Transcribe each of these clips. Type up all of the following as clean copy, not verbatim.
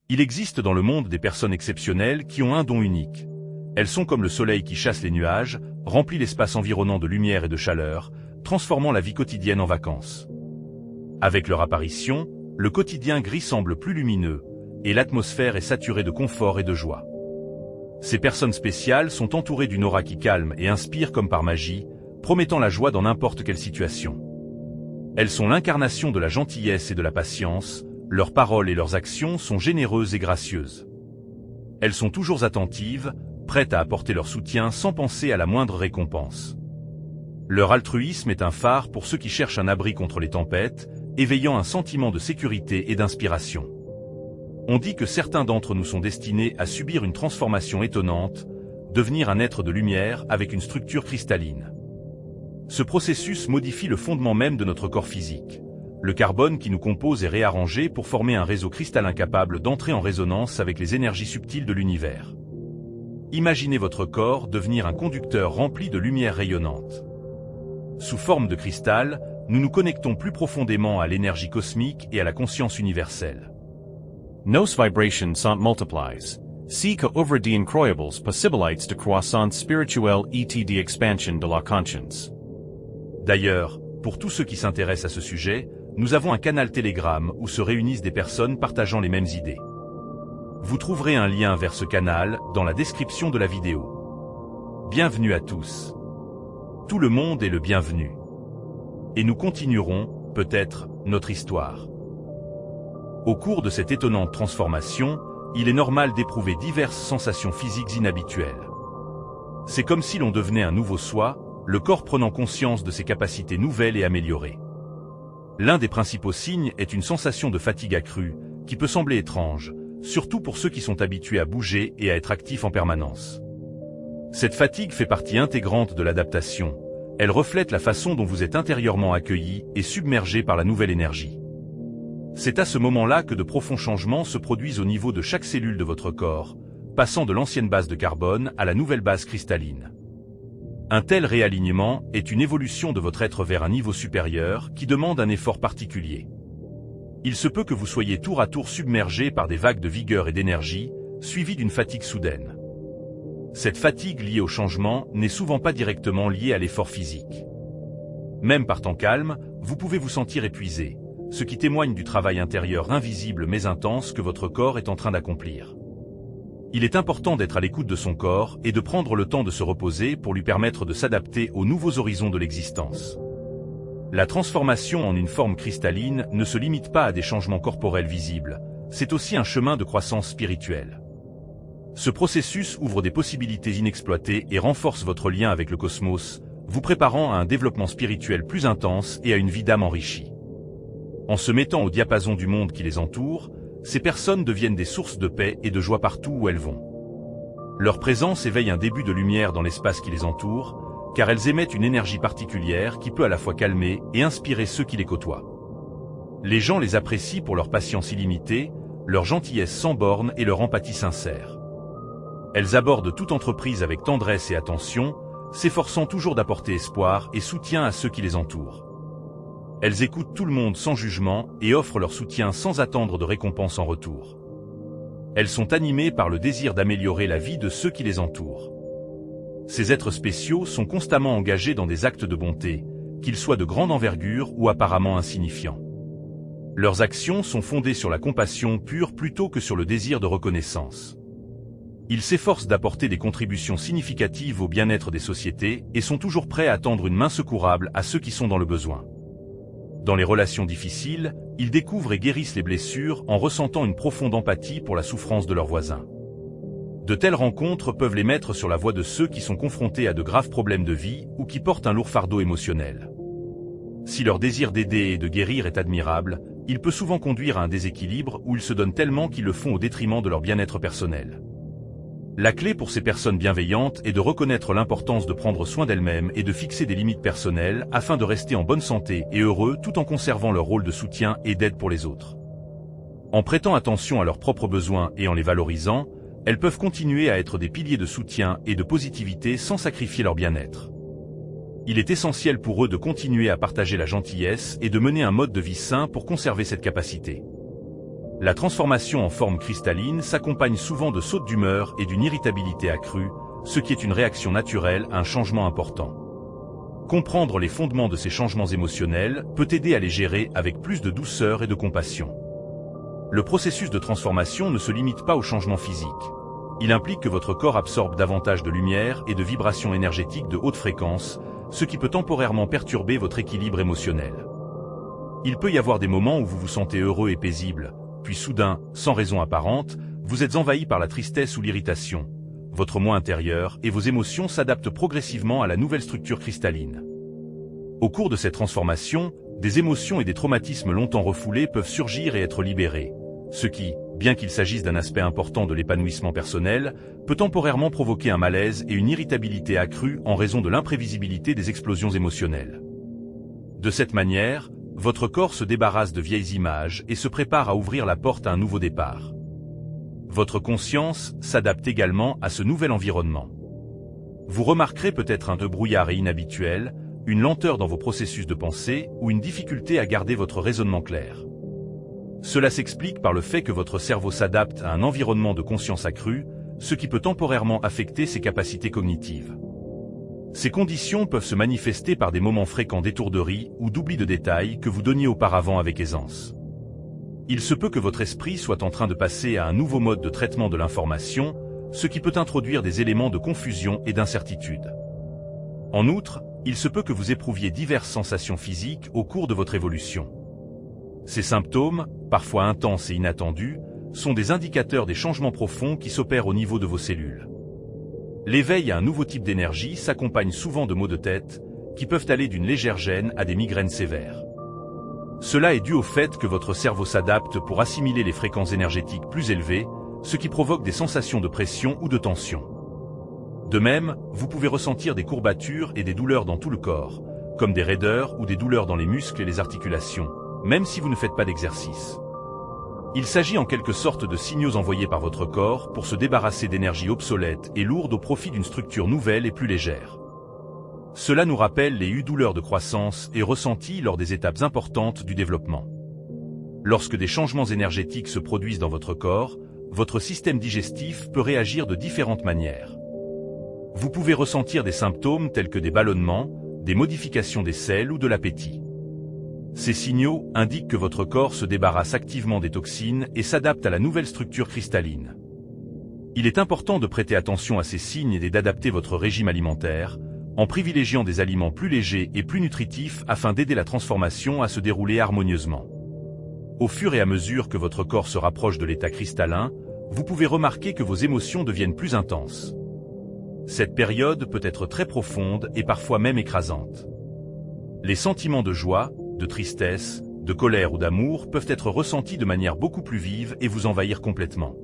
Il existe dans le monde des personnes exceptionnelles qui ont un don unique. Elles sont comme le soleil qui chasse les nuages, remplit l'espace environnant de lumière et de chaleur, transformant la vie quotidienne en vacances. Avec leur apparition, le quotidien gris semble plus lumineux, et l'atmosphère est saturée de confort et de joie. Ces personnes spéciales sont entourées d'une aura qui calme et inspire comme par magie, promettant la joie dans n'importe quelle situation. Elles sont l'incarnation de la gentillesse et de la patience, leurs paroles et leurs actions sont généreuses et gracieuses. Elles sont toujours attentives, prêtes à apporter leur soutien sans penser à la moindre récompense. Leur altruisme est un phare pour ceux qui cherchent un abri contre les tempêtes, éveillant un sentiment de sécurité et d'inspiration. On dit que certains d'entre nous sont destinés à subir une transformation étonnante, devenir un être de lumière avec une structure cristalline. Ce processus modifie le fondement même de notre corps physique. Le carbone qui nous compose est réarrangé pour former un réseau cristallin capable d'entrer en résonance avec les énergies subtiles de l'univers. Imaginez votre corps devenir un conducteur rempli de lumière rayonnante. Sous forme de cristal, nous nous connectons plus profondément à l'énergie cosmique et à la conscience universelle. Nos vibrations sont multiplies. Si que ouvre de incroyables possibilités de croissance spirituelle et de expansion de la conscience. D'ailleurs, pour tous ceux qui s'intéressent à ce sujet, nous avons un canal Telegram où se réunissent des personnes partageant les mêmes idées. Vous trouverez un lien vers ce canal dans la description de la vidéo. Bienvenue à tous. Tout le monde est le bienvenu. Et nous continuerons, peut-être, notre histoire. Au cours de cette étonnante transformation, il est normal d'éprouver diverses sensations physiques inhabituelles. C'est comme si l'on devenait un nouveau soi, le corps prenant conscience de ses capacités nouvelles et améliorées. L'un des principaux signes est une sensation de fatigue accrue, qui peut sembler étrange, surtout pour ceux qui sont habitués à bouger et à être actifs en permanence. Cette fatigue fait partie intégrante de l'adaptation. Elle reflète la façon dont vous êtes intérieurement accueilli et submergé par la nouvelle énergie. C'est à ce moment-là que de profonds changements se produisent au niveau de chaque cellule de votre corps, passant de l'ancienne base de carbone à la nouvelle base cristalline. Un tel réalignement est une évolution de votre être vers un niveau supérieur qui demande un effort particulier. Il se peut que vous soyez tour à tour submergé par des vagues de vigueur et d'énergie, suivies d'une fatigue soudaine. Cette fatigue liée au changement n'est souvent pas directement liée à l'effort physique. Même par temps calme, vous pouvez vous sentir épuisé, ce qui témoigne du travail intérieur invisible mais intense que votre corps est en train d'accomplir. Il est important d'être à l'écoute de son corps et de prendre le temps de se reposer pour lui permettre de s'adapter aux nouveaux horizons de l'existence. La transformation en une forme cristalline ne se limite pas à des changements corporels visibles, c'est aussi un chemin de croissance spirituelle. Ce processus ouvre des possibilités inexploitées et renforce votre lien avec le cosmos, vous préparant à un développement spirituel plus intense et à une vie d'âme enrichie. En se mettant au diapason du monde qui les entoure, ces personnes deviennent des sources de paix et de joie partout où elles vont. Leur présence éveille un début de lumière dans l'espace qui les entoure, car elles émettent une énergie particulière qui peut à la fois calmer et inspirer ceux qui les côtoient. Les gens les apprécient pour leur patience illimitée, leur gentillesse sans bornes et leur empathie sincère. Elles abordent toute entreprise avec tendresse et attention, s'efforçant toujours d'apporter espoir et soutien à ceux qui les entourent. Elles écoutent tout le monde sans jugement et offrent leur soutien sans attendre de récompense en retour. Elles sont animées par le désir d'améliorer la vie de ceux qui les entourent. Ces êtres spéciaux sont constamment engagés dans des actes de bonté, qu'ils soient de grande envergure ou apparemment insignifiants. Leurs actions sont fondées sur la compassion pure plutôt que sur le désir de reconnaissance. Ils s'efforcent d'apporter des contributions significatives au bien-être des sociétés et sont toujours prêts à tendre une main secourable à ceux qui sont dans le besoin. Dans les relations difficiles, ils découvrent et guérissent les blessures en ressentant une profonde empathie pour la souffrance de leurs voisins. De telles rencontres peuvent les mettre sur la voie de ceux qui sont confrontés à de graves problèmes de vie ou qui portent un lourd fardeau émotionnel. Si leur désir d'aider et de guérir est admirable, il peut souvent conduire à un déséquilibre où ils se donnent tellement qu'ils le font au détriment de leur bien-être personnel. La clé pour ces personnes bienveillantes est de reconnaître l'importance de prendre soin d'elles-mêmes et de fixer des limites personnelles afin de rester en bonne santé et heureux tout en conservant leur rôle de soutien et d'aide pour les autres. En prêtant attention à leurs propres besoins et en les valorisant, elles peuvent continuer à être des piliers de soutien et de positivité sans sacrifier leur bien-être. Il est essentiel pour eux de continuer à partager la gentillesse et de mener un mode de vie sain pour conserver cette capacité. La transformation en forme cristalline s'accompagne souvent de sautes d'humeur et d'une irritabilité accrue, ce qui est une réaction naturelle à un changement important. Comprendre les fondements de ces changements émotionnels peut aider à les gérer avec plus de douceur et de compassion. Le processus de transformation ne se limite pas au changement physique. Il implique que votre corps absorbe davantage de lumière et de vibrations énergétiques de haute fréquence, ce qui peut temporairement perturber votre équilibre émotionnel. Il peut y avoir des moments où vous vous sentez heureux et paisible, puis soudain, sans raison apparente, vous êtes envahi par la tristesse ou l'irritation. Votre moi intérieur et vos émotions s'adaptent progressivement à la nouvelle structure cristalline. Au cours de cette transformation, des émotions et des traumatismes longtemps refoulés peuvent surgir et être libérés, ce qui, bien qu'il s'agisse d'un aspect important de l'épanouissement personnel, peut temporairement provoquer un malaise et une irritabilité accrue en raison de l'imprévisibilité des explosions émotionnelles. De cette manière, votre corps se débarrasse de vieilles images et se prépare à ouvrir la porte à un nouveau départ. Votre conscience s'adapte également à ce nouvel environnement. Vous remarquerez peut-être un brouillard inhabituel, une lenteur dans vos processus de pensée ou une difficulté à garder votre raisonnement clair. Cela s'explique par le fait que votre cerveau s'adapte à un environnement de conscience accrue, ce qui peut temporairement affecter ses capacités cognitives. Ces conditions peuvent se manifester par des moments fréquents d'étourderie ou d'oubli de détails que vous donniez auparavant avec aisance. Il se peut que votre esprit soit en train de passer à un nouveau mode de traitement de l'information, ce qui peut introduire des éléments de confusion et d'incertitude. En outre, il se peut que vous éprouviez diverses sensations physiques au cours de votre évolution. Ces symptômes, parfois intenses et inattendus, sont des indicateurs des changements profonds qui s'opèrent au niveau de vos cellules. L'éveil à un nouveau type d'énergie s'accompagne souvent de maux de tête, qui peuvent aller d'une légère gêne à des migraines sévères. Cela est dû au fait que votre cerveau s'adapte pour assimiler les fréquences énergétiques plus élevées, ce qui provoque des sensations de pression ou de tension. De même, vous pouvez ressentir des courbatures et des douleurs dans tout le corps, comme des raideurs ou des douleurs dans les muscles et les articulations, même si vous ne faites pas d'exercice. Il s'agit en quelque sorte de signaux envoyés par votre corps pour se débarrasser d'énergie obsolète et lourde au profit d'une structure nouvelle et plus légère. Cela nous rappelle les douleurs de croissance et ressenties lors des étapes importantes du développement. Lorsque des changements énergétiques se produisent dans votre corps, votre système digestif peut réagir de différentes manières. Vous pouvez ressentir des symptômes tels que des ballonnements, des modifications des selles ou de l'appétit. Ces signaux indiquent que votre corps se débarrasse activement des toxines et s'adapte à la nouvelle structure cristalline. Il est important de prêter attention à ces signes et d'adapter votre régime alimentaire, en privilégiant des aliments plus légers et plus nutritifs afin d'aider la transformation à se dérouler harmonieusement. Au fur et à mesure que votre corps se rapproche de l'état cristallin, vous pouvez remarquer que vos émotions deviennent plus intenses. Cette période peut être très profonde et parfois même écrasante. Les sentiments de joie, de tristesse, de colère ou d'amour peuvent être ressentis de manière beaucoup plus vive et vous envahir complètement.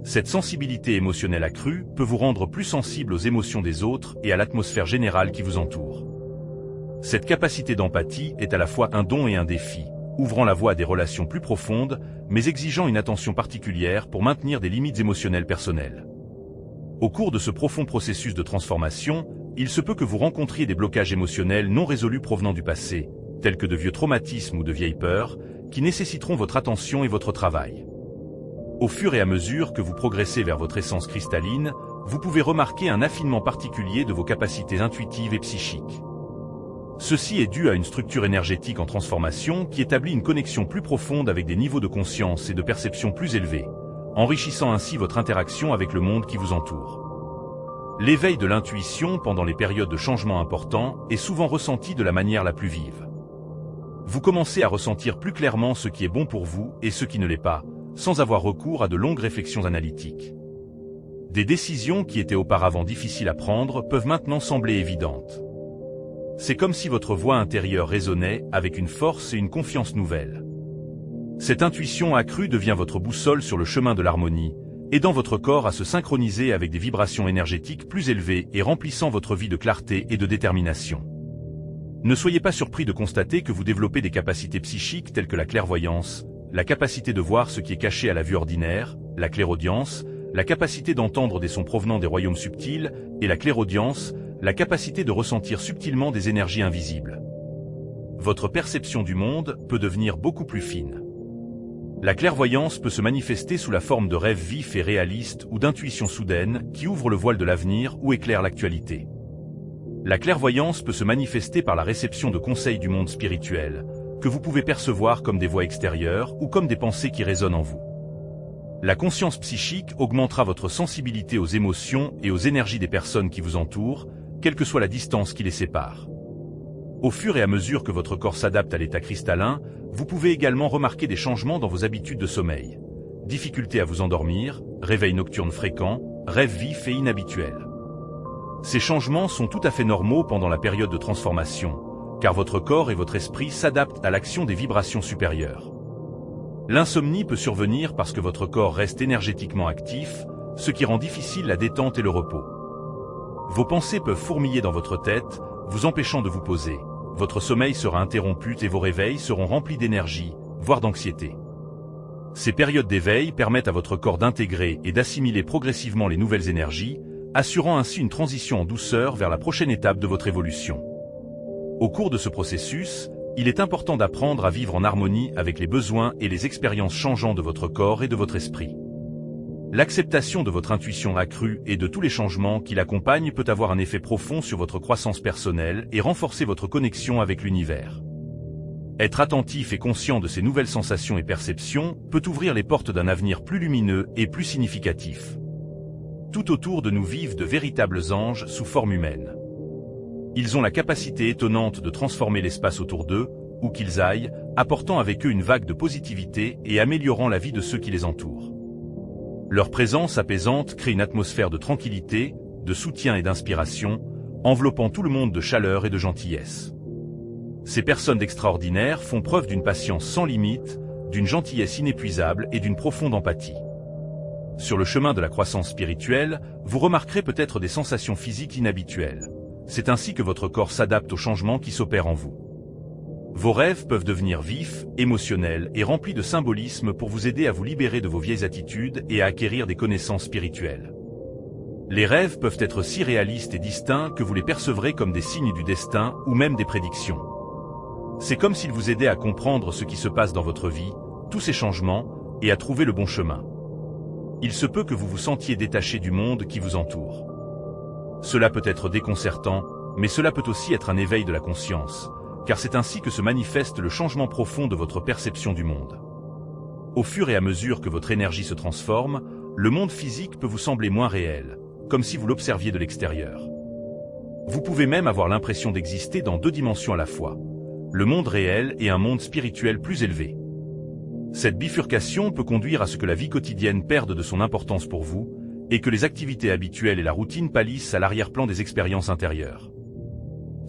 Cette sensibilité émotionnelle accrue peut vous rendre plus sensible aux émotions des autres et à l'atmosphère générale qui vous entoure. Cette capacité d'empathie est à la fois un don et un défi, ouvrant la voie à des relations plus profondes, mais exigeant une attention particulière pour maintenir des limites émotionnelles personnelles. Au cours de ce profond processus de transformation, il se peut que vous rencontriez des blocages émotionnels non résolus provenant du passé, tels que de vieux traumatismes ou de vieilles peurs, qui nécessiteront votre attention et votre travail. Au fur et à mesure que vous progressez vers votre essence cristalline, vous pouvez remarquer un affinement particulier de vos capacités intuitives et psychiques. Ceci est dû à une structure énergétique en transformation qui établit une connexion plus profonde avec des niveaux de conscience et de perception plus élevés, enrichissant ainsi votre interaction avec le monde qui vous entoure. L'éveil de l'intuition pendant les périodes de changement importants est souvent ressenti de la manière la plus vive. Vous commencez à ressentir plus clairement ce qui est bon pour vous et ce qui ne l'est pas, sans avoir recours à de longues réflexions analytiques. Des décisions qui étaient auparavant difficiles à prendre peuvent maintenant sembler évidentes. C'est comme si votre voix intérieure résonnait avec une force et une confiance nouvelles. Cette intuition accrue devient votre boussole sur le chemin de l'harmonie, aidant votre corps à se synchroniser avec des vibrations énergétiques plus élevées et remplissant votre vie de clarté et de détermination. Ne soyez pas surpris de constater que vous développez des capacités psychiques telles que la clairvoyance, la capacité de voir ce qui est caché à la vue ordinaire, la clairaudience, la capacité d'entendre des sons provenant des royaumes subtils, et la clairaudience, la capacité de ressentir subtilement des énergies invisibles. Votre perception du monde peut devenir beaucoup plus fine. La clairvoyance peut se manifester sous la forme de rêves vifs et réalistes ou d'intuitions soudaines qui ouvrent le voile de l'avenir ou éclairent l'actualité. La clairvoyance peut se manifester par la réception de conseils du monde spirituel, que vous pouvez percevoir comme des voix extérieures ou comme des pensées qui résonnent en vous. La conscience psychique augmentera votre sensibilité aux émotions et aux énergies des personnes qui vous entourent, quelle que soit la distance qui les sépare. Au fur et à mesure que votre corps s'adapte à l'état cristallin, vous pouvez également remarquer des changements dans vos habitudes de sommeil. Difficulté à vous endormir, réveil nocturne fréquent, rêves vifs et inhabituels. Ces changements sont tout à fait normaux pendant la période de transformation, car votre corps et votre esprit s'adaptent à l'action des vibrations supérieures. L'insomnie peut survenir parce que votre corps reste énergétiquement actif, ce qui rend difficile la détente et le repos. Vos pensées peuvent fourmiller dans votre tête, vous empêchant de vous poser. Votre sommeil sera interrompu et vos réveils seront remplis d'énergie, voire d'anxiété. Ces périodes d'éveil permettent à votre corps d'intégrer et d'assimiler progressivement les nouvelles énergies, assurant ainsi une transition en douceur vers la prochaine étape de votre évolution. Au cours de ce processus, il est important d'apprendre à vivre en harmonie avec les besoins et les expériences changeantes de votre corps et de votre esprit. L'acceptation de votre intuition accrue et de tous les changements qui l'accompagnent peut avoir un effet profond sur votre croissance personnelle et renforcer votre connexion avec l'univers. Être attentif et conscient de ces nouvelles sensations et perceptions peut ouvrir les portes d'un avenir plus lumineux et plus significatif. Tout autour de nous vivent de véritables anges sous forme humaine. Ils ont la capacité étonnante de transformer l'espace autour d'eux, où qu'ils aillent, apportant avec eux une vague de positivité et améliorant la vie de ceux qui les entourent. Leur présence apaisante crée une atmosphère de tranquillité, de soutien et d'inspiration, enveloppant tout le monde de chaleur et de gentillesse. Ces personnes extraordinaires font preuve d'une patience sans limite, d'une gentillesse inépuisable et d'une profonde empathie. Sur le chemin de la croissance spirituelle, vous remarquerez peut-être des sensations physiques inhabituelles. C'est ainsi que votre corps s'adapte aux changements qui s'opèrent en vous. Vos rêves peuvent devenir vifs, émotionnels et remplis de symbolisme pour vous aider à vous libérer de vos vieilles attitudes et à acquérir des connaissances spirituelles. Les rêves peuvent être si réalistes et distincts que vous les percevrez comme des signes du destin ou même des prédictions. C'est comme s'ils vous aidaient à comprendre ce qui se passe dans votre vie, tous ces changements, et à trouver le bon chemin. Il se peut que vous vous sentiez détaché du monde qui vous entoure. Cela peut être déconcertant, mais cela peut aussi être un éveil de la conscience, car c'est ainsi que se manifeste le changement profond de votre perception du monde. Au fur et à mesure que votre énergie se transforme, le monde physique peut vous sembler moins réel, comme si vous l'observiez de l'extérieur. Vous pouvez même avoir l'impression d'exister dans deux dimensions à la fois, le monde réel et un monde spirituel plus élevé. Cette bifurcation peut conduire à ce que la vie quotidienne perde de son importance pour vous, et que les activités habituelles et la routine pâlissent à l'arrière-plan des expériences intérieures.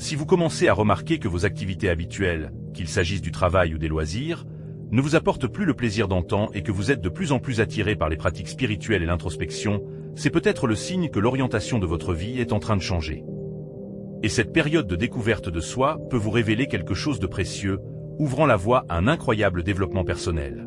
Si vous commencez à remarquer que vos activités habituelles, qu'il s'agisse du travail ou des loisirs, ne vous apportent plus le plaisir d'antan et que vous êtes de plus en plus attiré par les pratiques spirituelles et l'introspection, c'est peut-être le signe que l'orientation de votre vie est en train de changer. Et cette période de découverte de soi peut vous révéler quelque chose de précieux, ouvrant la voie à un incroyable développement personnel.